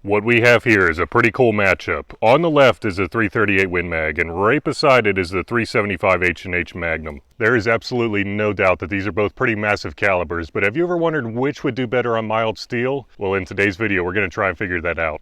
What we have here is a pretty cool matchup. On the left is a 338 Win Mag, and right beside it is the 375 H&H Magnum. There is absolutely no doubt that these are both pretty massive calibers, but have you ever wondered which would do better on mild steel? Well, in today's video, we're going to try and figure that out.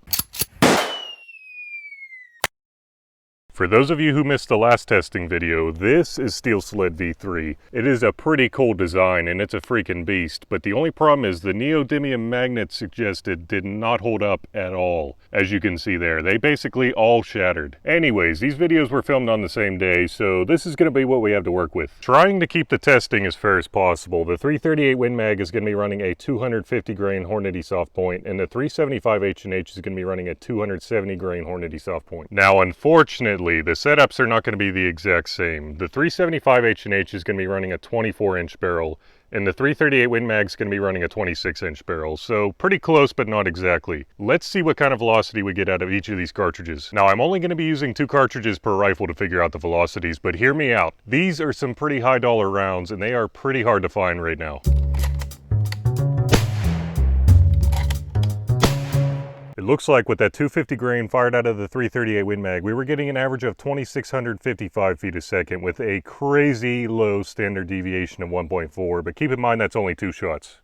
For those of you who missed the last testing video, this is Steel Sled V3. It is a pretty cool design and it's a freaking beast, but the only problem is the neodymium magnets suggested did not hold up at all. As you can see there, they basically all shattered. Anyways, these videos were filmed on the same day, so this is going to be what we have to work with. Trying to keep the testing as fair as possible, the 338 Win Mag is going to be running a 250 grain Hornady soft point, and the 375 H&H is going to be running a 270 grain Hornady soft point. Now, unfortunately, the setups are not going to be the exact same. The 375 H&H is going to be running a 24-inch barrel, and the 338 Win Mag is going to be running a 26-inch barrel, so pretty close but not exactly. Let's see what kind of velocity we get out of each of these cartridges. Now, I'm only going to be using 2 cartridges per rifle to figure out the velocities, but hear me out. These are some pretty high dollar rounds, and they are pretty hard to find right now. It looks like with that 250 grain fired out of the 338 Win Mag, we were getting an average of 2,655 feet a second with a crazy low standard deviation of 1.4, but keep in mind that's only 2 shots.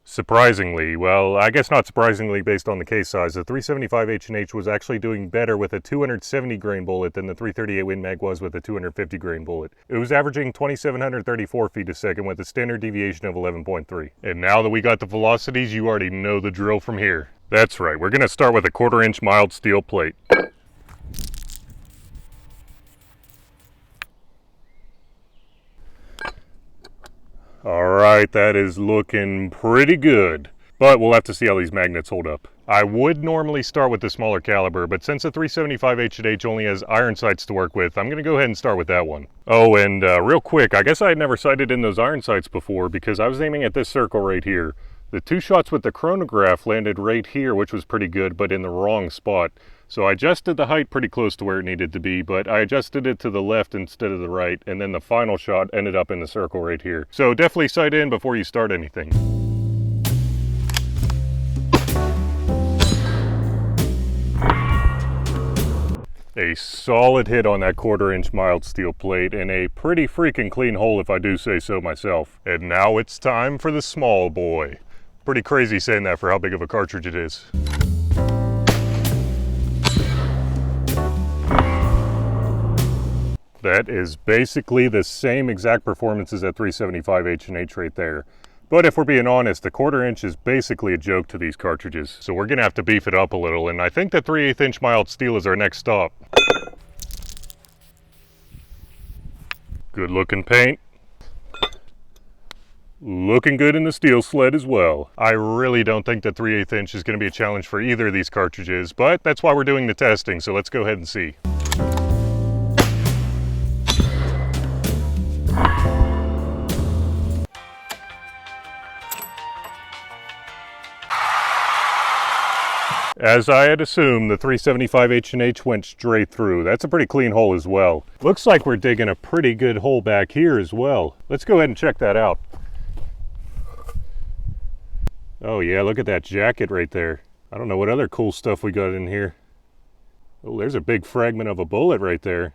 Surprisingly, well, I guess not surprisingly based on the case size, the 375 H&H was actually doing better with a 270 grain bullet than the 338 Win Mag was with a 250 grain bullet. It was averaging 2,734 feet a second with a standard deviation of 11.3. And now that we got the velocities, you already know the drill from here. That's right, we're going to start with a 1/4 inch mild steel plate. Alright, that is looking pretty good, but we'll have to see how these magnets hold up. I would normally start with the smaller caliber, but since the 375 H&H only has iron sights to work with, I'm going to go ahead and start with that one. Oh, and real quick, I guess I had never sighted in those iron sights before because I was aiming at this circle right here. The 2 shots with the chronograph landed right here, which was pretty good, but in the wrong spot. So I adjusted the height pretty close to where it needed to be, but I adjusted it to the left instead of the right, and then the final shot ended up in the circle right here. So definitely sight in before you start anything. A solid hit on that 1/4 inch mild steel plate, and a pretty freaking clean hole if I do say so myself. And now it's time for the small boy. Pretty crazy saying that for how big of a cartridge it is. That is basically the same exact performance as that 375 H&H right there. But if we're being honest, the 1/4 inch is basically a joke to these cartridges. So we're gonna have to beef it up a little, and I think the 3/8 inch mild steel is our next stop. Good looking paint. Looking good in the Steel Sled as well. I really don't think that 3/8 inch is gonna be a challenge for either of these cartridges, but that's why we're doing the testing, so let's go ahead and see. As I had assumed, the 375 H&H went straight through. That's a pretty clean hole as well. Looks like we're digging a pretty good hole back here as well. Let's go ahead and check that out. Oh yeah, look at that jacket right there. I don't know what other cool stuff we got in here. Oh, there's a big fragment of a bullet right there.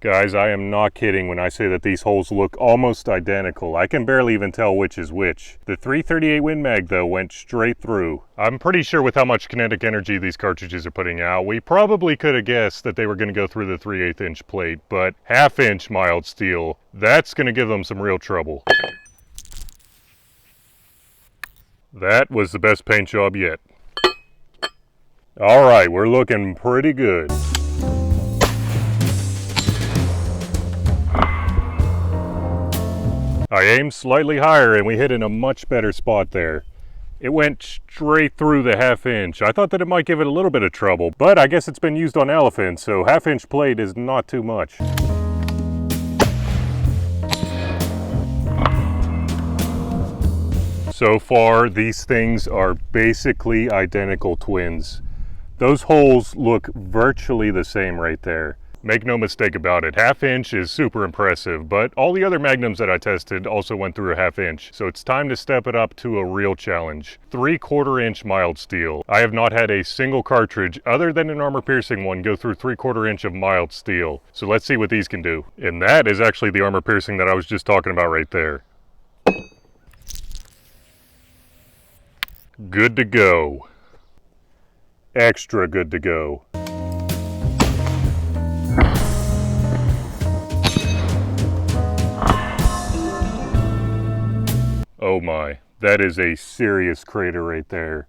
Guys, I am not kidding when I say that these holes look almost identical. I can barely even tell which is which. The 338 Win Mag, though, went straight through. I'm pretty sure with how much kinetic energy these cartridges are putting out, we probably could have guessed that they were going to go through the 3/8 inch plate, but 1/2 inch mild steel, that's going to give them some real trouble. That was the best paint job yet. All right, we're looking pretty good. I aimed slightly higher and we hit in a much better spot there. It went straight through the 1/2 inch. I thought that it might give it a little bit of trouble, but I guess it's been used on elephants, so 1/2 inch plate is not too much. So far, these things are basically identical twins. Those holes look virtually the same right there. Make no mistake about it, 1/2 inch is super impressive, but all the other magnums that I tested also went through a 1/2 inch, so it's time to step it up to a real challenge. 3/4 inch mild steel. I have not had a single cartridge, other than an armor piercing one, go through 3/4 inch of mild steel. So let's see what these can do. And that is actually the armor piercing that I was just talking about right there. Good to go. Extra good to go. Oh my, that is a serious crater right there.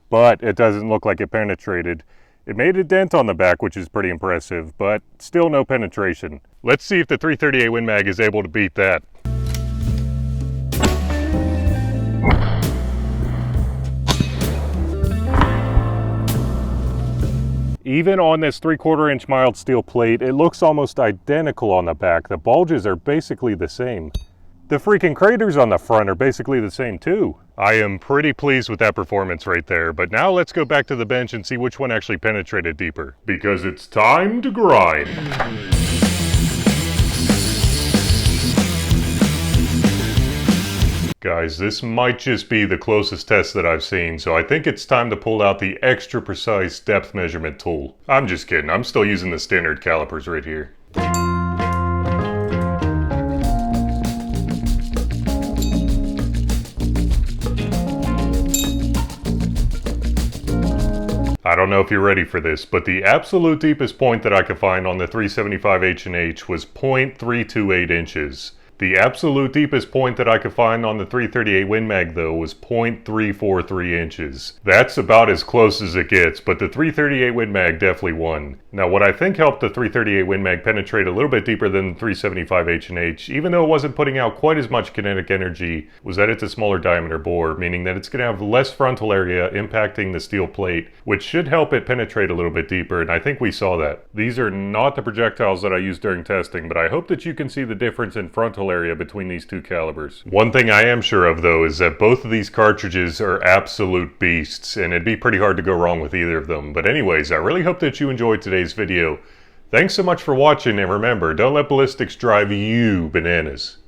But it doesn't look like it penetrated. It made a dent on the back, which is pretty impressive, but still no penetration. Let's see if the 338 Win Mag is able to beat that. Even on this 3/4 inch mild steel plate, it looks almost identical on the back. The bulges are basically the same. The freaking craters on the front are basically the same too. I am pretty pleased with that performance right there, but now let's go back to the bench and see which one actually penetrated deeper. Because it's time to grind. Guys, this might just be the closest test that I've seen, so I think it's time to pull out the extra precise depth measurement tool. I'm just kidding, I'm still using the standard calipers right here. I don't know if you're ready for this, but the absolute deepest point that I could find on the 375 H&H was 0.328 inches. The absolute deepest point that I could find on the 338 Win Mag though was 0.343 inches. That's about as close as it gets, but the 338 Win Mag definitely won. Now what I think helped the 338 Win Mag penetrate a little bit deeper than the 375 H&H, even though it wasn't putting out quite as much kinetic energy, was that it's a smaller diameter bore, meaning that it's going to have less frontal area impacting the steel plate, which should help it penetrate a little bit deeper, and I think we saw that. These are not the projectiles that I used during testing, but I hope that you can see the difference in frontal area between these two calibers. One thing I am sure of though is that both of these cartridges are absolute beasts, and it'd be pretty hard to go wrong with either of them. But anyways, I really hope that you enjoyed today's video. Thanks so much for watching, and remember, don't let ballistics drive you bananas.